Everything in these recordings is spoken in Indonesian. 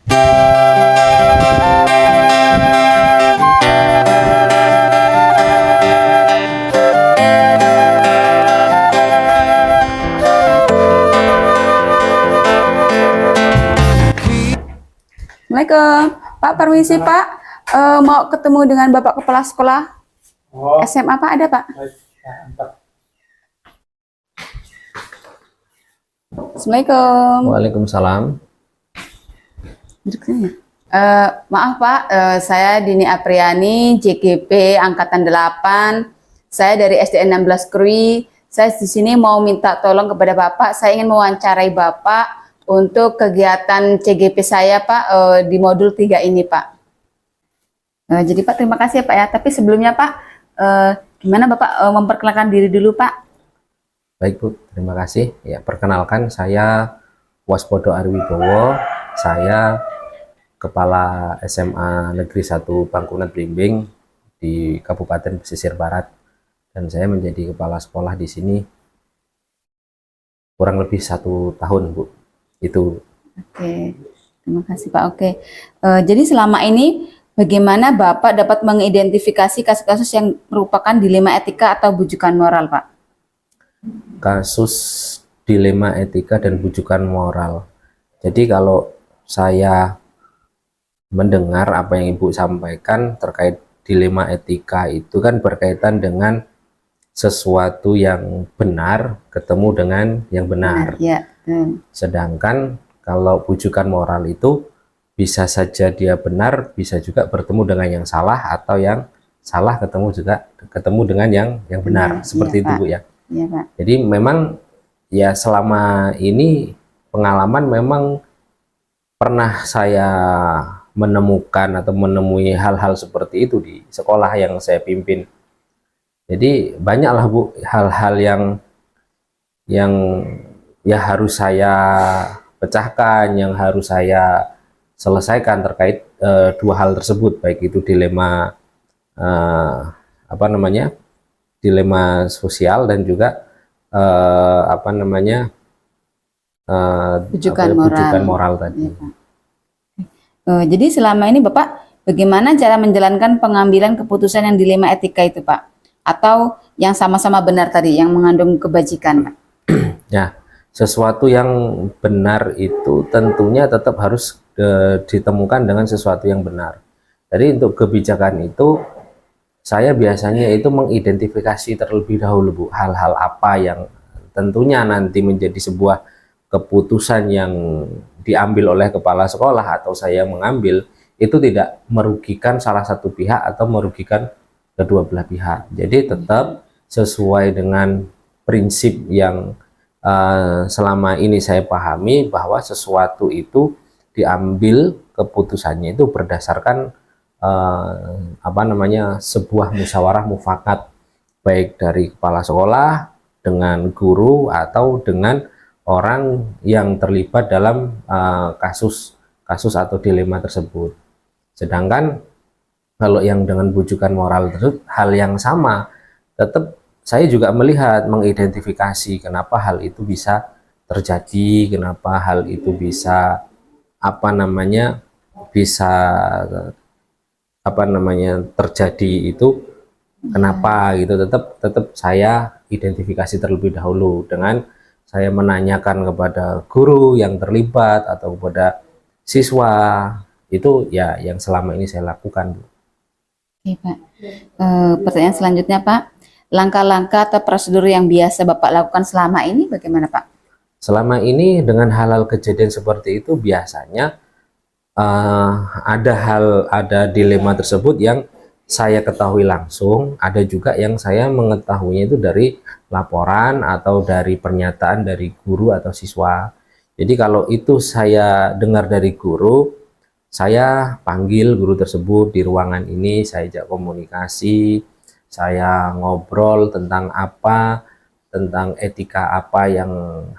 Assalamualaikum, Pak. Permisi, Pak. Mau ketemu dengan Bapak Kepala Sekolah SMA, Pak. Ada, Pak? Assalamualaikum. Waalaikumsalam. Maaf, Pak. Saya Dini Apriani, JGP Angkatan 8. Saya dari SDN 16 Krui. Saya di sini mau minta tolong kepada Bapak. Saya ingin mewawancarai Bapak untuk kegiatan CGP saya, Pak, di modul 3 ini, Pak. Jadi, Pak, terima kasih ya, Pak ya. Tapi sebelumnya, Pak, gimana Bapak memperkenalkan diri dulu, Pak? Baik, Bu. Terima kasih. Ya, perkenalkan, saya Waspodo Arwibowo. Saya Kepala SMA Negeri 1 Bangkunan Blimbing di Kabupaten Pesisir Barat. Dan saya menjadi kepala sekolah di sini kurang lebih 1 tahun, Bu. Itu. Oke, terima kasih, Pak. Oke, jadi selama ini bagaimana Bapak dapat mengidentifikasi kasus-kasus yang merupakan dilema etika atau bujukan moral, Pak? Kasus dilema etika dan bujukan moral. Jadi kalau saya mendengar apa yang Ibu sampaikan terkait dilema etika itu kan berkaitan dengan sesuatu yang benar ketemu dengan yang benar. Ya. Sedangkan kalau bujukan moral itu bisa saja dia benar, bisa juga bertemu dengan yang salah, atau yang salah ketemu dengan yang benar. Seperti itu, Pak. Bu, ya. Iya, Pak. Jadi memang ya selama ini pengalaman memang pernah saya menemukan atau menemui hal-hal seperti itu di sekolah yang saya pimpin. Jadi banyaklah, Bu, hal-hal yang ya harus saya pecahkan, yang harus saya selesaikan terkait dua hal tersebut, baik itu dilema dilema sosial dan juga bujukan moral tadi. Ya, jadi selama ini Bapak bagaimana cara menjalankan pengambilan keputusan yang dilema etika itu, Pak? Atau yang sama-sama benar tadi, yang mengandung kebajikan, Pak? Ya, sesuatu yang benar itu tentunya tetap harus ditemukan dengan sesuatu yang benar. Jadi untuk kebijakan itu saya biasanya itu mengidentifikasi terlebih dahulu, Bu, hal-hal apa yang tentunya nanti menjadi sebuah keputusan yang diambil oleh kepala sekolah atau saya mengambil itu tidak merugikan salah satu pihak atau merugikan kedua belah pihak. Jadi tetap sesuai dengan prinsip yang selama ini saya pahami, bahwa sesuatu itu diambil keputusannya itu berdasarkan sebuah musyawarah mufakat, baik dari kepala sekolah dengan guru atau dengan orang yang terlibat dalam kasus atau dilema tersebut. Sedangkan kalau yang dengan bujukan moral tersebut hal yang sama, tetap saya juga melihat, mengidentifikasi kenapa hal itu bisa terjadi, kenapa hal itu bisa terjadi itu kenapa gitu. Tetap saya identifikasi terlebih dahulu dengan saya menanyakan kepada guru yang terlibat atau kepada siswa. Itu ya yang selama ini saya lakukan, Bu. Oke, Pak. Pertanyaan selanjutnya, Pak, langkah-langkah atau prosedur yang biasa Bapak lakukan selama ini bagaimana, Pak? Selama ini dengan hal-hal kejadian seperti itu biasanya ada dilema tersebut yang saya ketahui langsung, ada juga yang saya mengetahuinya itu dari laporan atau dari pernyataan dari guru atau siswa. Jadi kalau itu saya dengar dari guru, saya panggil guru tersebut di ruangan ini, saya ajak komunikasi, saya ngobrol tentang etika apa yang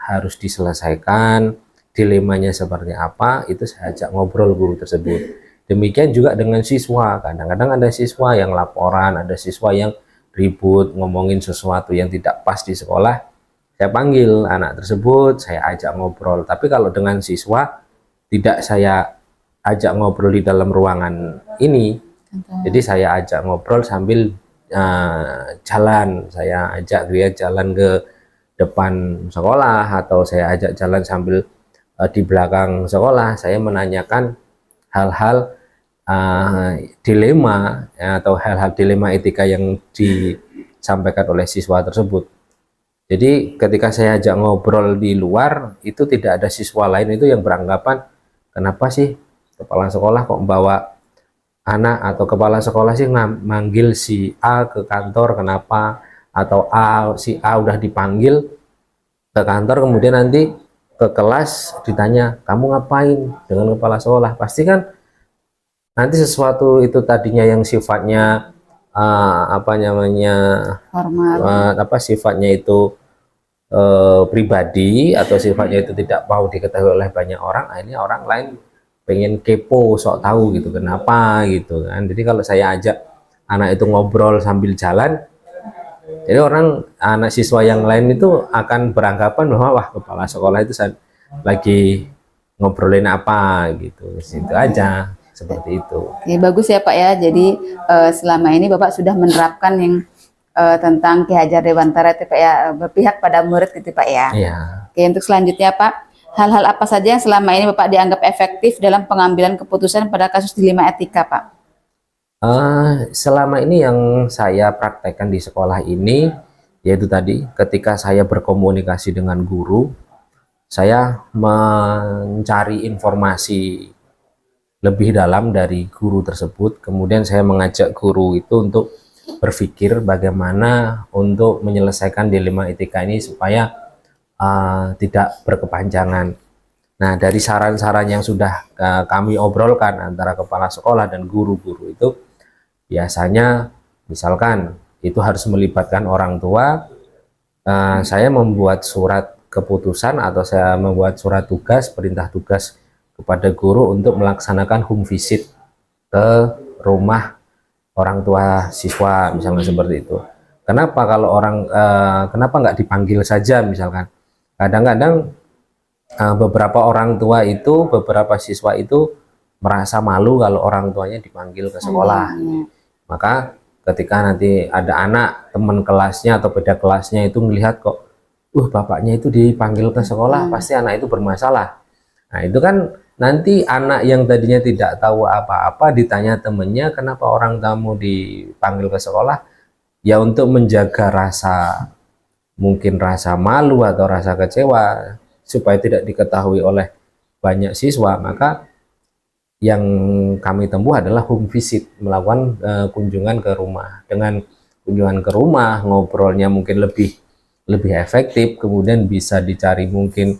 harus diselesaikan, dilemanya seperti apa, itu saya ajak ngobrol guru tersebut. Demikian juga dengan siswa, kadang-kadang ada siswa yang laporan, ada siswa yang ribut, ngomongin sesuatu yang tidak pas di sekolah, saya panggil anak tersebut, saya ajak ngobrol. Tapi kalau dengan siswa, tidak saya ajak ngobrol di dalam ruangan ini. Jadi saya ajak ngobrol sambil jalan, saya ajak dia jalan ke depan sekolah, atau saya ajak jalan sambil di belakang sekolah, saya menanyakan hal-hal dilema ya, atau hal-hal dilema etika yang disampaikan oleh siswa tersebut. Jadi ketika saya ajak ngobrol di luar, itu tidak ada siswa lain itu yang beranggapan, kenapa sih kepala sekolah kok bawa anak, atau kepala sekolah sih manggil si A ke kantor, kenapa, atau si A udah dipanggil ke kantor kemudian nanti ke kelas ditanya kamu ngapain dengan kepala sekolah. Pasti kan nanti sesuatu itu tadinya yang sifatnya apa namanya Formal. sifatnya itu pribadi, atau sifatnya itu tidak mau diketahui oleh banyak orang, akhirnya orang lain pengen kepo, sok tahu gitu kenapa gitu kan. Jadi kalau saya ajak anak itu ngobrol sambil jalan, jadi anak siswa yang lain itu akan beranggapan bahwa wah, kepala sekolah itu lagi ngobrolin apa gitu. Itu aja, seperti itu. Oke, bagus ya Pak ya. Jadi selama ini Bapak sudah menerapkan yang tentang Ki Hajar Dewantara itu Pak ya, berpihak pada murid gitu Pak ya. Iya. Oke, untuk selanjutnya Pak, hal-hal apa saja yang selama ini Bapak dianggap efektif dalam pengambilan keputusan pada kasus dilema etika Pak? Selama ini yang saya praktekkan di sekolah ini, yaitu tadi ketika saya berkomunikasi dengan guru, saya mencari informasi lebih dalam dari guru tersebut, kemudian saya mengajak guru itu untuk berpikir bagaimana untuk menyelesaikan dilema etika ini supaya tidak berkepanjangan. Nah, dari saran-saran yang sudah kami obrolkan antara kepala sekolah dan guru-guru itu, biasanya misalkan itu harus melibatkan orang tua, saya membuat surat keputusan atau saya membuat surat tugas, perintah tugas kepada guru untuk melaksanakan home visit ke rumah orang tua siswa, misalnya seperti itu. Kenapa kalau kenapa nggak dipanggil saja misalkan? Kadang-kadang beberapa orang tua itu, beberapa siswa itu merasa malu kalau orang tuanya dipanggil ke sekolah. Maka ketika nanti ada anak teman kelasnya atau beda kelasnya itu melihat kok, bapaknya itu dipanggil ke sekolah, pasti anak itu bermasalah. Nah, itu kan nanti anak yang tadinya tidak tahu apa-apa ditanya temennya kenapa orang tamu dipanggil ke sekolah, ya untuk menjaga mungkin rasa malu atau rasa kecewa supaya tidak diketahui oleh banyak siswa, maka yang kami tempuh adalah home visit, melakukan kunjungan ke rumah. Dengan kunjungan ke rumah, ngobrolnya mungkin lebih efektif, kemudian bisa dicari mungkin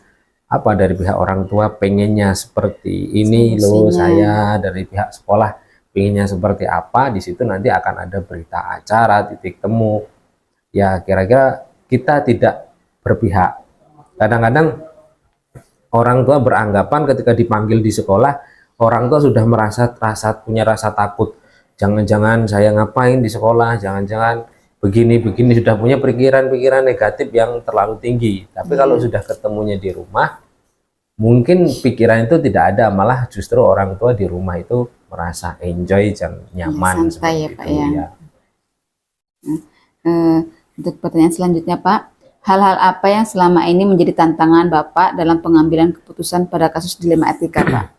apa dari pihak orang tua pengennya seperti ini loh, saya dari pihak sekolah pengennya seperti apa. Di situ nanti akan ada berita acara, titik temu, ya kira-kira kita tidak berpihak. Kadang-kadang orang tua beranggapan ketika dipanggil di sekolah, orang tua sudah punya rasa takut, jangan-jangan saya ngapain di sekolah, jangan-jangan begini-begini, sudah punya pikiran-pikiran negatif yang terlalu tinggi. Tapi kalau sudah ketemunya di rumah, mungkin pikiran itu tidak ada, malah justru orang tua di rumah itu merasa enjoy dan nyaman. Santai ya Pak ya. Untuk pertanyaan selanjutnya Pak, hal-hal apa yang selama ini menjadi tantangan Bapak dalam pengambilan keputusan pada kasus dilema etika Pak?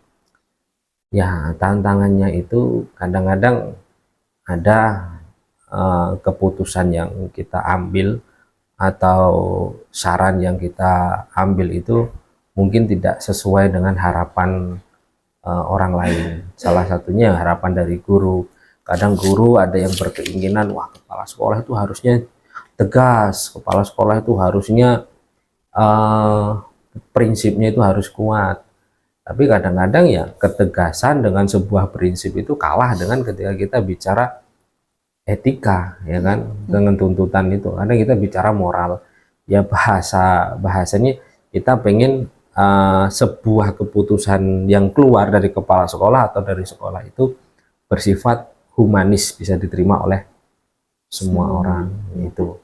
Ya, tantangannya itu kadang-kadang ada keputusan yang kita ambil atau saran yang kita ambil itu mungkin tidak sesuai dengan harapan orang lain. Salah satunya harapan dari guru. Kadang guru ada yang berkeinginan, wah, kepala sekolah itu harusnya tegas, kepala sekolah itu harusnya prinsipnya itu harus kuat. Tapi kadang-kadang ya ketegasan dengan sebuah prinsip itu kalah dengan ketika kita bicara etika, ya kan, dengan tuntutan itu. Kadang kita bicara moral, ya bahasanya kita pengen sebuah keputusan yang keluar dari kepala sekolah atau dari sekolah itu bersifat humanis, bisa diterima oleh semua orang itu.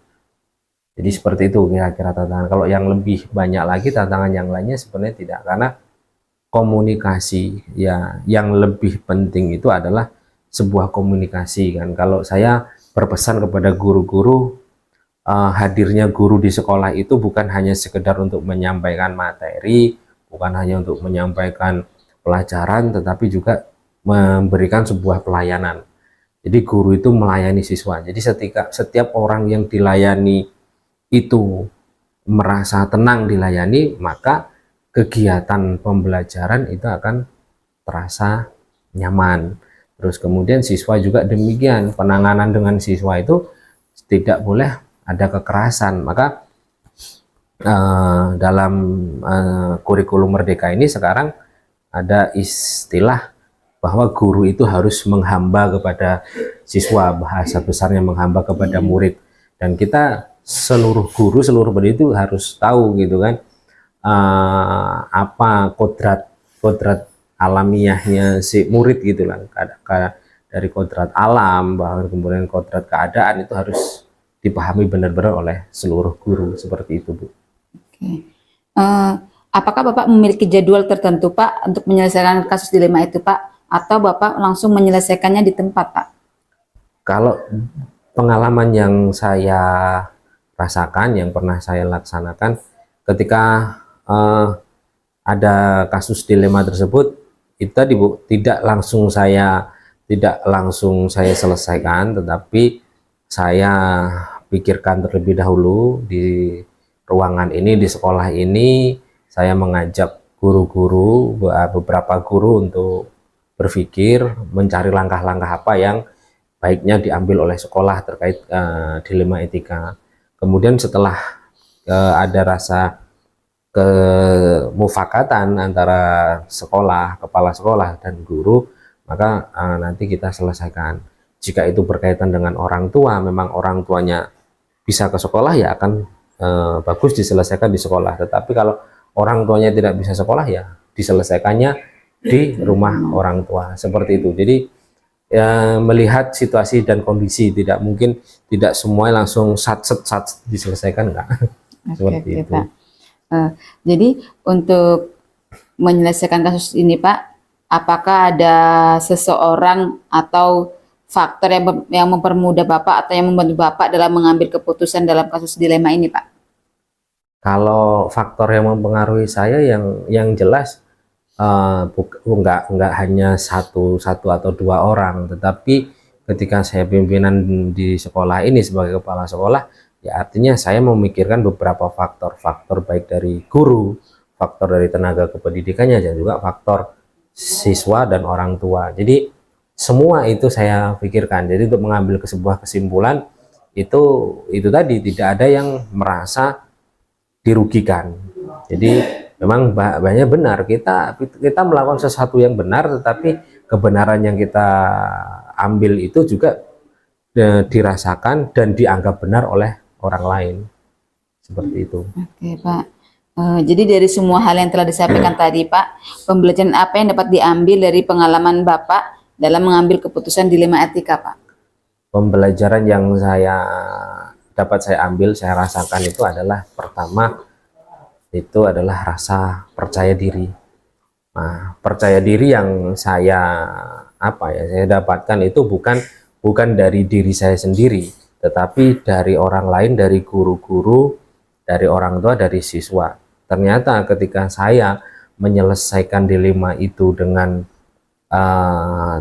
Jadi seperti itu kira-kira tantangan. Kalau yang lebih banyak lagi tantangan yang lainnya sebenarnya tidak, karena komunikasi ya. Yang lebih penting itu adalah sebuah komunikasi kan. Kalau saya berpesan kepada guru-guru, hadirnya guru di sekolah itu bukan hanya sekedar untuk menyampaikan materi, bukan hanya untuk menyampaikan pelajaran, tetapi juga memberikan sebuah pelayanan. Jadi guru itu melayani siswa. Jadi setiap orang yang dilayani itu merasa tenang dilayani, maka kegiatan pembelajaran itu akan terasa nyaman. Terus kemudian siswa juga demikian, penanganan dengan siswa itu tidak boleh ada kekerasan. Maka dalam kurikulum Merdeka ini sekarang ada istilah bahwa guru itu harus menghamba kepada siswa, bahasa besarnya menghamba kepada murid. Dan kita seluruh guru, seluruh pendidik itu harus tahu gitu kan, apa kodrat alamiahnya si murid gitu lah. Dari kodrat alam, bahkan kemudian kodrat keadaan itu harus dipahami benar-benar oleh seluruh guru, seperti itu, Bu. Oke. Apakah Bapak memiliki jadwal tertentu, Pak, untuk menyelesaikan kasus dilema itu, Pak? Atau Bapak langsung menyelesaikannya di tempat, Pak? Kalau pengalaman yang saya rasakan, yang pernah saya laksanakan, ketika ada kasus dilema tersebut, itu tadi, Bu, tidak langsung saya selesaikan, tetapi saya pikirkan terlebih dahulu di ruangan ini, di sekolah ini. Saya mengajak guru-guru, beberapa guru untuk berpikir, mencari langkah-langkah apa yang baiknya diambil oleh sekolah terkait dilema etika. Kemudian setelah ada rasa kemufakatan antara sekolah, kepala sekolah dan guru, maka nanti kita selesaikan. Jika itu berkaitan dengan orang tua, memang orang tuanya bisa ke sekolah, ya akan bagus diselesaikan di sekolah. Tetapi kalau orang tuanya tidak bisa sekolah, ya diselesaikannya di rumah orang tua, seperti itu. Jadi ya, melihat situasi dan kondisi, tidak mungkin tidak semua langsung sat diselesaikan, enggak. Seperti itu. Pak. Jadi untuk menyelesaikan kasus ini, Pak, apakah ada seseorang atau faktor yang mempermudah Bapak atau yang membantu Bapak dalam mengambil keputusan dalam kasus dilema ini, Pak? Kalau faktor yang mempengaruhi saya, yang jelas enggak hanya satu atau dua orang, tetapi ketika saya pimpinan di sekolah ini sebagai kepala sekolah, ya artinya saya memikirkan beberapa faktor baik dari guru, faktor dari tenaga kependidikannya, dan juga faktor siswa dan orang tua. Jadi semua itu saya pikirkan. Jadi untuk mengambil sebuah kesimpulan itu tadi, tidak ada yang merasa dirugikan. Jadi memang banyak benar, kita melakukan sesuatu yang benar, tetapi kebenaran yang kita ambil itu juga dirasakan dan dianggap benar oleh orang lain, seperti itu. Oke, Pak. Jadi dari semua hal yang telah disampaikan tadi, Pak, pembelajaran apa yang dapat diambil dari pengalaman Bapak dalam mengambil keputusan dilema etika, Pak? Pembelajaran yang dapat saya ambil, saya rasakan itu adalah, pertama itu adalah rasa percaya diri. Nah, percaya diri yang saya dapatkan itu bukan dari diri saya sendiri, tetapi dari orang lain, dari guru-guru, dari orang tua, dari siswa. Ternyata ketika saya menyelesaikan dilema itu dengan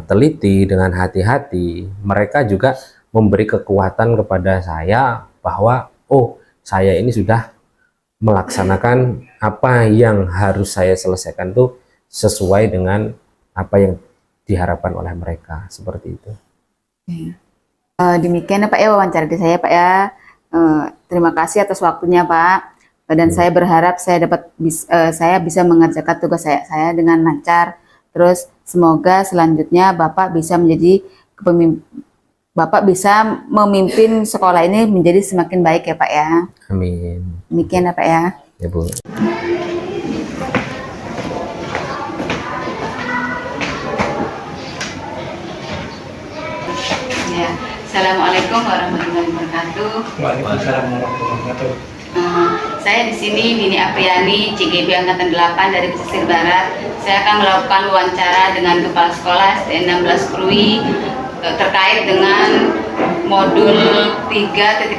teliti, dengan hati-hati, mereka juga memberi kekuatan kepada saya bahwa saya ini sudah melaksanakan apa yang harus saya selesaikan itu sesuai dengan apa yang diharapkan oleh mereka, seperti itu. Demikian ya Pak ya wawancara di saya, Pak ya. Terima kasih atas waktunya, Pak. Dan saya berharap saya bisa mengerjakan tugas saya dengan lancar. Terus semoga selanjutnya Bapak bisa memimpin sekolah ini menjadi semakin baik ya Pak ya. Amin. Demikian ya Pak ya. Ya, Bu. Ya. Assalamualaikum warahmatullahi wabarakatuh. Waalaikumsalam warahmatullahi wabarakatuh. Saya di sini Dini Apriani, CGP Angkatan 8 dari Pesisir Barat. Saya akan melakukan wawancara dengan Kepala Sekolah SDN 16 Krui terkait dengan modul 3.1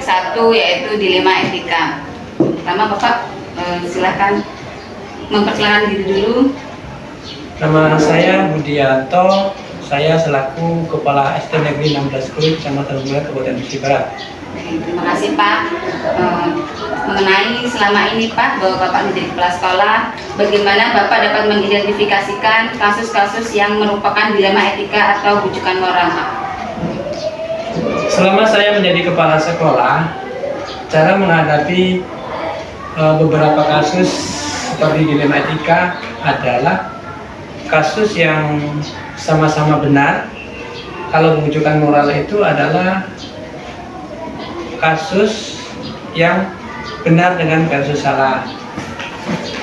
yaitu dilema etika. Pertama Bapak silakan memperkenalkan diri dulu. Nama saya Budianto, saya selaku Kepala SD Negeri 16 Krui, Kecamatan Bulan, Kabupaten Pesisir Barat. Terima kasih Pak. Mengenai selama ini Pak bahwa Bapak menjadi kepala sekolah, bagaimana Bapak dapat mengidentifikasikan kasus-kasus yang merupakan dilema etika atau bujukan moral Pak? Selama saya menjadi kepala sekolah, cara menghadapi beberapa kasus seperti dilema etika adalah kasus yang sama-sama benar. Kalau bujukan moral itu adalah kasus yang benar dengan kasus salah.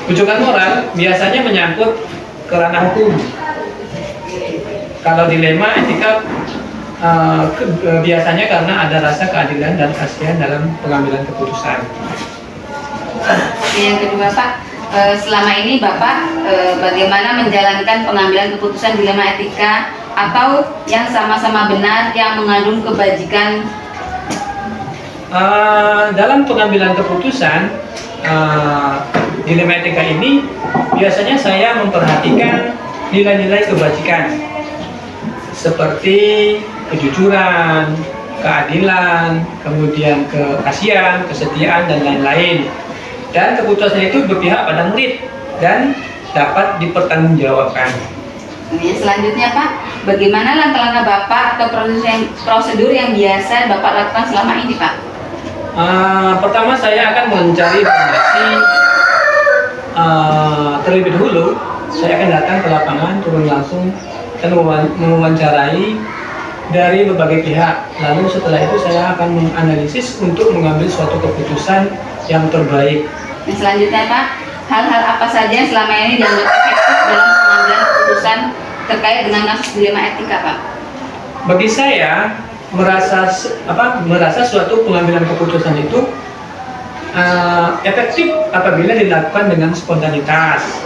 Bujukan moral biasanya menyangkut ke ranah hukum. Kalau dilema etika biasanya karena ada rasa keadilan dan kasihan dalam pengambilan keputusan. Yang kedua Pak, selama ini Bapak bagaimana menjalankan pengambilan keputusan dilema etika atau yang sama-sama benar yang mengandung kebajikan? Dalam pengambilan keputusan dilema etika ini biasanya saya memperhatikan nilai-nilai kebajikan seperti kejujuran, keadilan, kemudian kekasihan, kesetiaan, dan lain-lain. Dan keputusan itu berpihak pada murid dan dapat dipertanggungjawabkan. Selanjutnya Pak, bagaimana langkah-langkah Bapak atau prosedur yang biasa Bapak lakukan selama ini Pak? Pertama saya akan mencari informasi terlebih dahulu. Saya akan datang ke lapangan, turun langsung dan mewawancarai dari berbagai pihak. Lalu setelah itu saya akan menganalisis untuk mengambil suatu keputusan yang terbaik. Dan selanjutnya Pak, hal-hal apa saja yang selama ini dianggap efektif dalam pengambilan keputusan terkait dengan kasus dilema etika Pak? Bagi saya merasa suatu pengambilan keputusan itu efektif apabila dilakukan dengan spontanitas,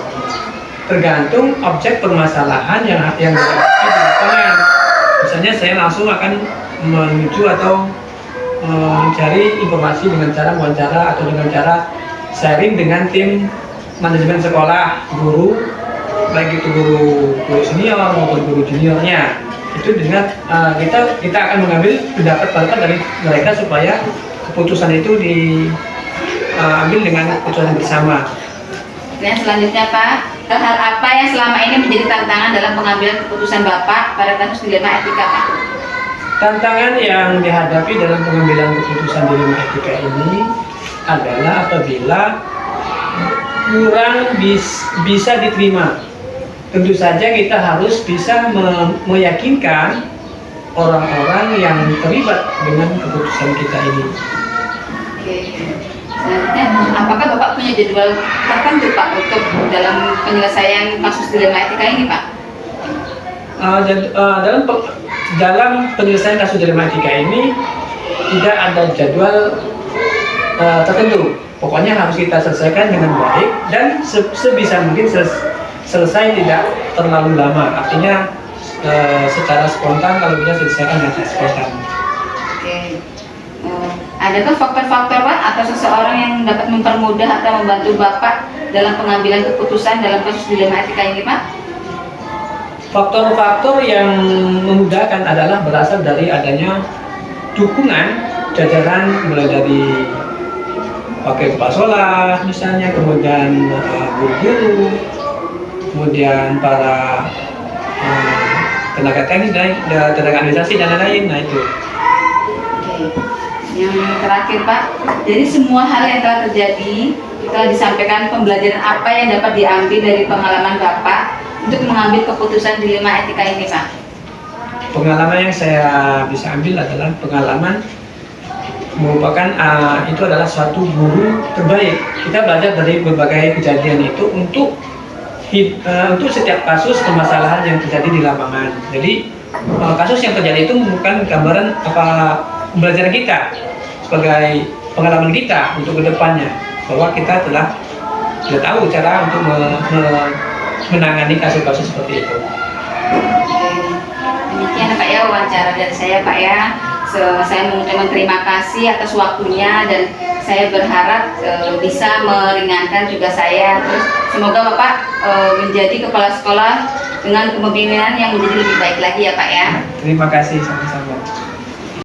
tergantung objek permasalahan yang dihadapi di lapangan. Misalnya saya langsung akan menuju atau mencari informasi dengan cara wawancara atau dengan cara sharing dengan tim manajemen sekolah, guru, baik itu guru senior maupun guru juniornya. Itu dengan kita akan mengambil pendapat dari mereka supaya keputusan itu diambil dengan keputusan bersama. Dan selanjutnya Pak, hal apa yang selama ini menjadi tantangan dalam pengambilan keputusan Bapak pada kasus dilema etika Pak? Tantangan yang dihadapi dalam pengambilan keputusan dilema etika ini adalah apabila kurang bisa diterima. Tentu saja kita harus bisa meyakinkan orang-orang yang terlibat dengan keputusan kita ini. Oke. Selanjutnya, apakah Bapak punya jadwal tertentu Pak untuk dalam penyelesaian kasus dilema etika ini Pak? Dalam penyelesaian kasus dilema etika ini tidak ada jadwal tertentu. Pokoknya harus kita selesaikan dengan baik dan sebisa mungkin selesai tidak terlalu lama. Artinya secara spontan, kalau bisa selesaikan dengan spontan. Oke. Adakah faktor-faktor Pak atau seseorang yang dapat mempermudah atau membantu Bapak dalam pengambilan keputusan dalam kasus dilema etika ini Pak? Faktor-faktor yang memudahkan adalah berasal dari adanya dukungan jajaran, mulai dari wakil kepala sekolah misalnya, kemudian guru-guru, kemudian para tenaga teknis dan tenaga administrasi dan lain-lain. Nah itu. Oke. Yang terakhir Pak, jadi semua hal yang telah terjadi telah disampaikan pembelajaran apa yang dapat diambil dari pengalaman Bapak untuk mengambil keputusan dilema etika ini Pak? Pengalaman yang saya bisa ambil adalah pengalaman merupakan itu adalah suatu guru terbaik. Kita belajar dari berbagai kejadian itu untuk setiap kasus permasalahan yang terjadi di lapangan. Jadi kasus yang terjadi itu bukan gambaran apa pembelajaran kita sebagai pengalaman kita untuk kedepannya. bahwa kita telah sudah tahu cara untuk menangani kasus-kasus seperti itu. Demikian Pak ya wawancara dari saya Pak ya. Saya mengucapkan terima kasih atas waktunya dan saya berharap bisa meringankan juga saya. Terus semoga Bapak menjadi kepala sekolah dengan kepemimpinan yang menjadi lebih baik lagi ya Pak ya. Terima kasih sama-sama.